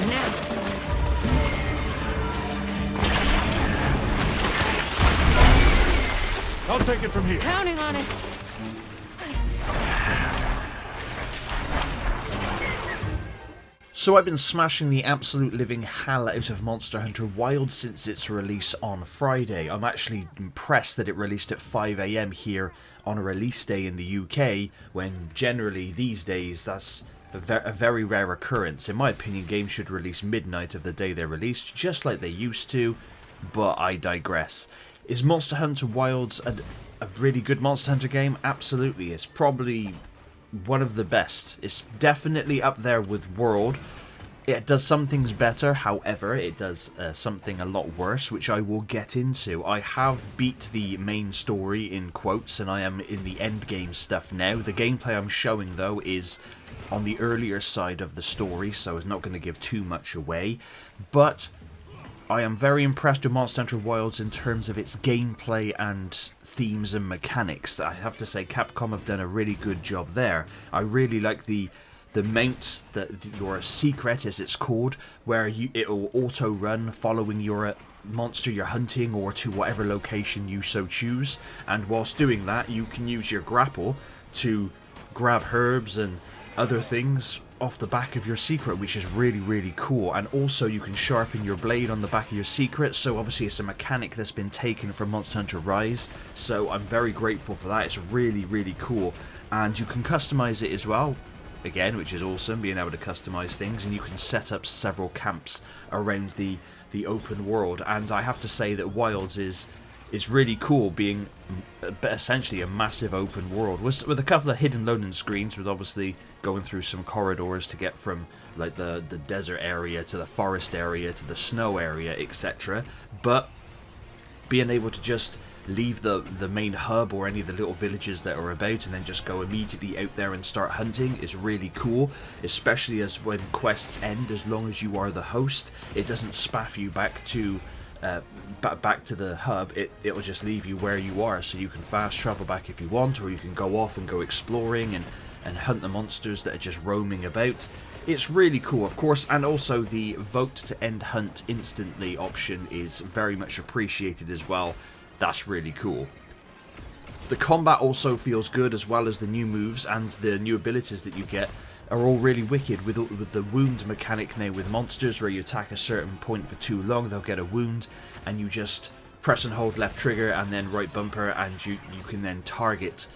Now. I'll take it from here. Counting on it. So I've been smashing the absolute living hell out of Monster Hunter Wilds since its release on Friday. I'm actually impressed that it released at 5 AM here on a release day in the UK, when generally these days that's a very rare occurrence. In my opinion, games should release midnight of the day they're released, just like they used to, but I digress. Is Monster Hunter Wilds a really good Monster Hunter game? Absolutely. It's probably one of the best. It's definitely up there with World. It does some things better, however, it does something a lot worse, which I will get into. I have beat the main story, in quotes, and I am in the endgame stuff now. The gameplay I'm showing, though, is on the earlier side of the story, so it's not going to give too much away. But I am very impressed with Monster Hunter Wilds in terms of its gameplay and themes and mechanics. I have to say Capcom have done a really good job there. I really like the mount, your secret as it's called, where it will auto run following your monster you're hunting or to whatever location you so choose, and whilst doing that you can use your grapple to grab herbs and other things off the back of your secret, which is really cool. And also you can sharpen your blade on the back of your secret, so obviously it's a mechanic that's been taken from Monster Hunter Rise, so I'm very grateful for that. It's really cool, and you can customize it as well, again, which is awesome, being able to customize things, and you can set up several camps around the open world. And I have to say that Wilds is really cool, being essentially a massive open world with a couple of hidden loading screens, with obviously going through some corridors to get from like the desert area to the forest area to the snow area, etc. But being able to just leave the main hub or any of the little villages that are about and then just go immediately out there and start hunting is really cool, especially as when quests end, as long as you are the host, it doesn't spaff you back to the hub. It will just leave you where you are, so you can fast travel back if you want, or you can go off and go exploring and hunt the monsters that are just roaming about. It's really cool, of course, and also the vote to end hunt instantly option is very much appreciated as well. That's really cool. The combat also feels good, as well as the new moves and the new abilities that you get are all really wicked, with the wound mechanic now with monsters, where you attack a certain point for too long, they'll get a wound, and you just press and hold left trigger and then right bumper, and you can then target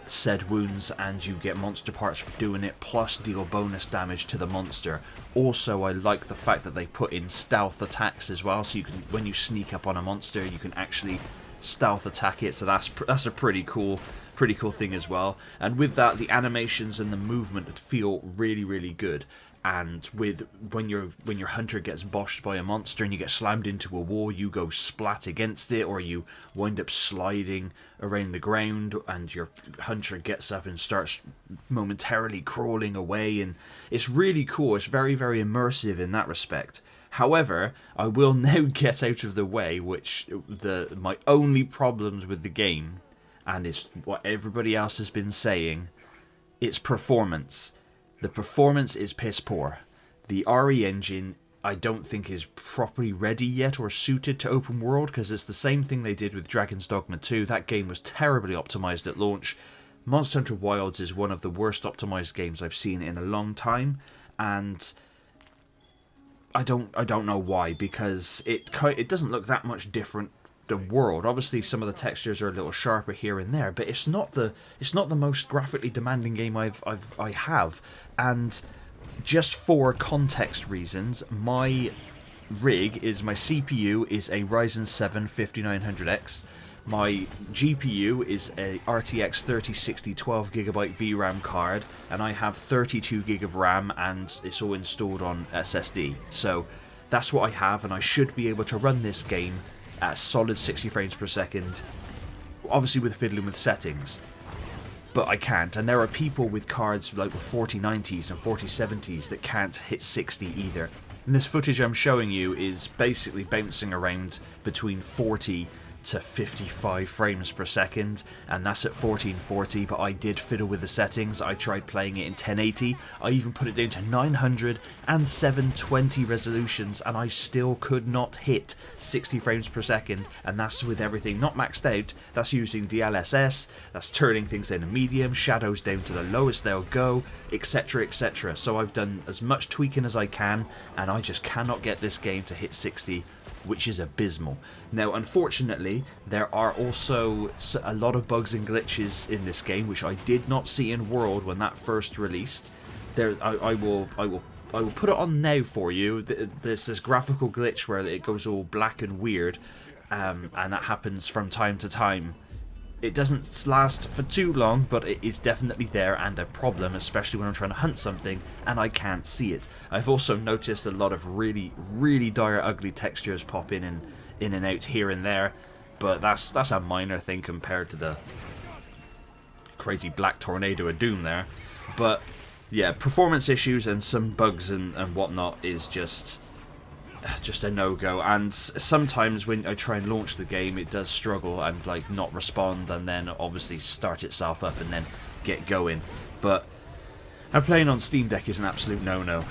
said wounds, and you get monster parts for doing it, plus deal bonus damage to the monster. Also, I like the fact that they put in stealth attacks as well, so you can, when you sneak up on a monster, you can actually stealth attack it, so that's a pretty cool thing as well. And with that, the animations and the movement feel really good. And with when your hunter gets boshed by a monster and you get slammed into a wall, you go splat against it, or you wind up sliding around the ground and your hunter gets up and starts momentarily crawling away, and it's really cool. It's very immersive in that respect. However, I will now get out of the way, which my only problems with the game, and it's what everybody else has been saying, it's performance. The performance is piss poor. The RE engine, I don't think, is properly ready yet or suited to open world, because it's the same thing they did with Dragon's Dogma 2. That game was terribly optimized at launch. Monster Hunter Wilds is one of the worst optimized games I've seen in a long time, and I don't know why, because it doesn't look that much different than World. Obviously some of the textures are a little sharper here and there, but it's not the most graphically demanding game I have. And just for context reasons, my CPU is a Ryzen 7 5900X. My GPU is a RTX 3060 12GB VRAM card, and I have 32GB of RAM, and it's all installed on SSD. So that's what I have, and I should be able to run this game at a solid 60 frames per second, obviously with fiddling with settings. But I can't, and there are people with cards like with 4090s and 4070s that can't hit 60 either. And this footage I'm showing you is basically bouncing around between 40 to 55 frames per second, and that's at 1440, but I did fiddle with the settings. I tried playing it in 1080, I even put it down to 900 and 720 resolutions, and I still could not hit 60 frames per second, and that's with everything not maxed out. That's using DLSS, that's turning things down to medium, shadows down to the lowest they'll go, etc, etc. So I've done as much tweaking as I can, and I just cannot get this game to hit 60, which is abysmal. Now, unfortunately, there are also a lot of bugs and glitches in this game, which I did not see in World when that first released. I will put it on now for you. There's this graphical glitch where it goes all black and weird, and that happens from time to time. It doesn't last for too long, but it is definitely there and a problem, especially when I'm trying to hunt something and I can't see it. I've also noticed a lot of really, really dire ugly textures pop in and out here and there, but that's a minor thing compared to the crazy black tornado of doom there. But yeah, performance issues and some bugs and whatnot is just a no-go, and sometimes when I try and launch the game it does struggle and like not respond, and then obviously start itself up and then get going. But playing on Steam Deck is an absolute no-no.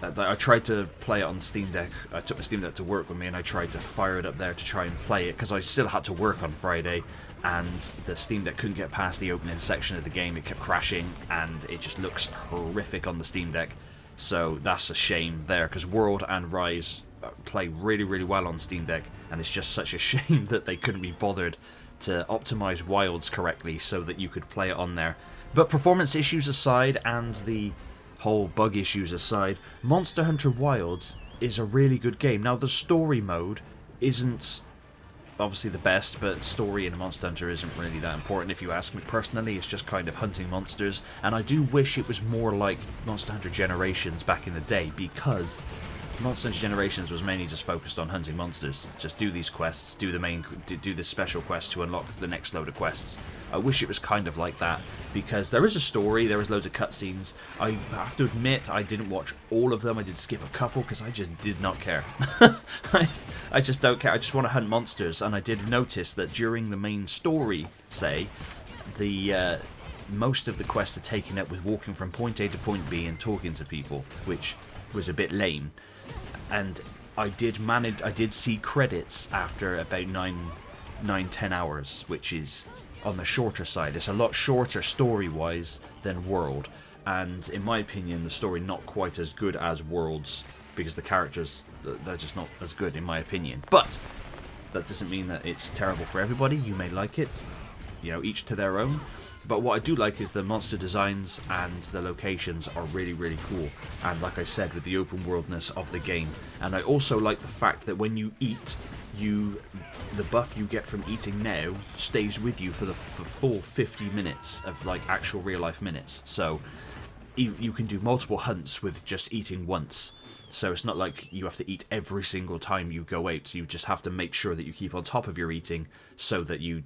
I tried to play it on Steam Deck. I took my Steam Deck to work with me and I tried to fire it up there to try and play it, because I still had to work on Friday, and the Steam Deck couldn't get past the opening section of the game. It kept crashing and it just looks horrific on the Steam Deck. So that's a shame there, because World and Rise play really, really well on Steam Deck, and it's just such a shame that they couldn't be bothered to optimize Wilds correctly so that you could play it on there. But performance issues aside and the whole bug issues aside, Monster Hunter Wilds is a really good game. Now, the story mode isn't obviously the best, but story in Monster Hunter isn't really that important if you ask me personally. It's just kind of hunting monsters, and I do wish it was more like Monster Hunter Generations back in the day, because Monster Hunter Generations was mainly just focused on hunting monsters. Just do these quests, do the special quest to unlock the next load of quests. I wish it was kind of like that, because there is a story, there is loads of cutscenes. I have to admit, I didn't watch all of them. I did skip a couple because I just did not care. I just don't care. I just want to hunt monsters, and I did notice that during the main story, say, the most of the quests are taken up with walking from point A to point B and talking to people, which was a bit lame. And I did see credits after about 9-10 hours, which is on the shorter side. It's a lot shorter story-wise than World, and in my opinion, the story not quite as good as World's, because the characters, they're just not as good in my opinion. But that doesn't mean that it's terrible for everybody. You may like it, you know, each to their own. But what I do like is the monster designs and the locations are really, really cool. And like I said, with the open worldness of the game. And I also like the fact that when you eat, the buff you get from eating now stays with you for the full 50 minutes of like actual real life minutes. So you can do multiple hunts with just eating once. So it's not like you have to eat every single time you go out. You just have to make sure that you keep on top of your eating so that you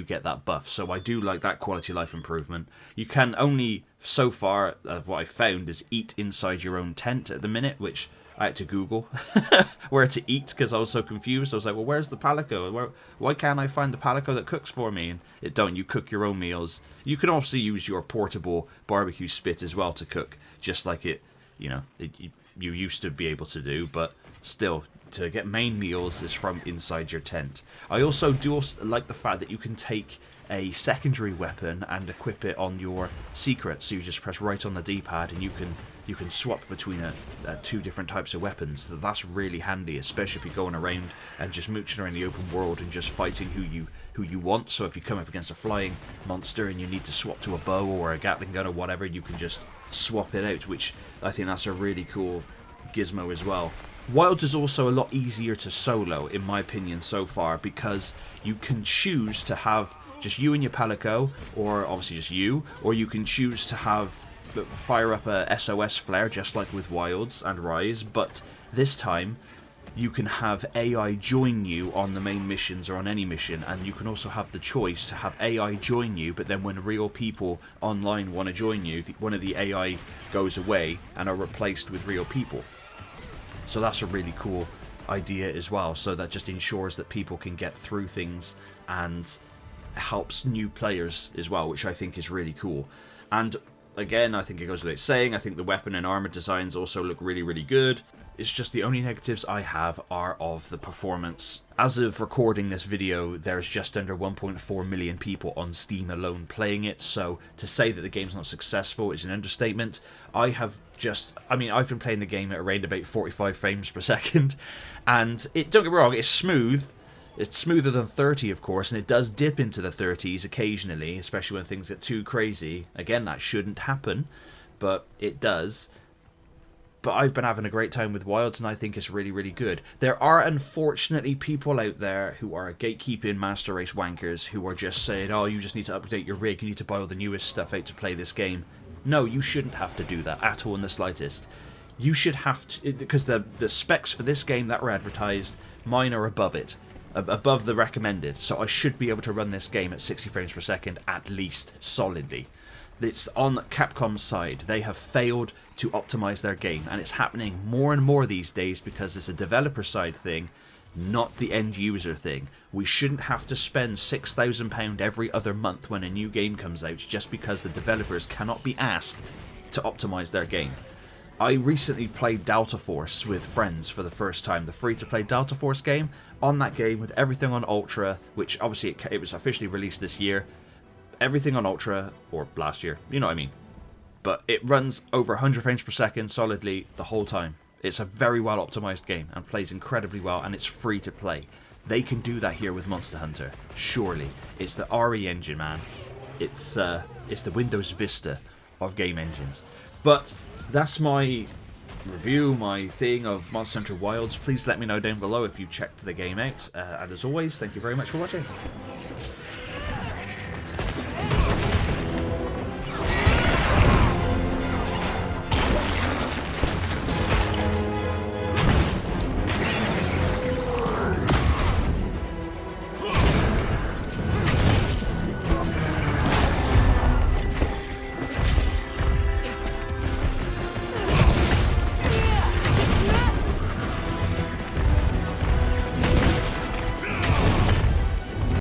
get that buff. So I do like that quality of life improvement. You can only, so far, what I found is eat inside your own tent at the minute, which I had to Google where to eat because I was so confused. I was like, well, where's the palico? Why can't I find the palico that cooks for me? And it don't. You cook your own meals. You can also use your portable barbecue spit as well to cook, just like you used to be able to do, but still, to get main meals is from inside your tent. I also do like the fact that you can take a secondary weapon and equip it on your secret, so you just press right on the D-pad and you can swap between two different types of weapons. So that's really handy, especially if you're going around and just mooching around the open world and just fighting who you want. So if you come up against a flying monster and you need to swap to a bow or a Gatling gun or whatever, you can just swap it out, which I think that's a really cool gizmo as well. Wilds is also a lot easier to solo, in my opinion, so far, because you can choose to have just you and your palico, or obviously just you, or you can choose to fire up a SOS flare, just like with Wilds and Rise, but this time you can have AI join you on the main missions or on any mission, and you can also have the choice to have AI join you, but then when real people online want to join you, one of the AI goes away and are replaced with real people. So that's a really cool idea as well, so that just ensures that people can get through things and helps new players as well, which I think is really cool. And again, I think it goes without saying, I think the weapon and armor designs also look really, really good. It's just the only negatives I have are of the performance. As of recording this video, there's just under 1.4 million people on Steam alone playing it, so to say that the game's not successful is an understatement. I've been playing the game at around about 45 frames per second, and don't get me wrong, it's smooth. It's smoother than 30, of course, and it does dip into the 30s occasionally, especially when things get too crazy. Again, that shouldn't happen, but it does. But I've been having a great time with Wilds, and I think it's really, really good. There are, unfortunately, people out there who are gatekeeping Master Race wankers who are just saying, oh, you just need to update your rig, you need to buy all the newest stuff out to play this game. No, you shouldn't have to do that at all in the slightest. You should have to, because the specs for this game that were advertised, mine are above it. Above the recommended, so I should be able to run this game at 60 frames per second at least, solidly. It's on Capcom's side. They have failed to optimize their game, and it's happening more and more these days because it's a developer side thing, not the end user thing. We shouldn't have to spend £6,000 every other month when a new game comes out just because the developers cannot be asked to optimize their game. I recently played Delta Force with friends for the first time, the free-to-play Delta Force game. On that game, with everything on Ultra, which obviously it was officially released this year, everything on Ultra, or last year, you know what I mean. But it runs over 100 frames per second solidly the whole time. It's a very well optimized game and plays incredibly well, and it's free to play. They can do that here with Monster Hunter, surely. It's the RE engine, man. It's the Windows Vista of game engines. But that's my review, my thing of Monster Hunter Wilds. Please let me know down below if you checked the game out. And as always, thank you very much for watching.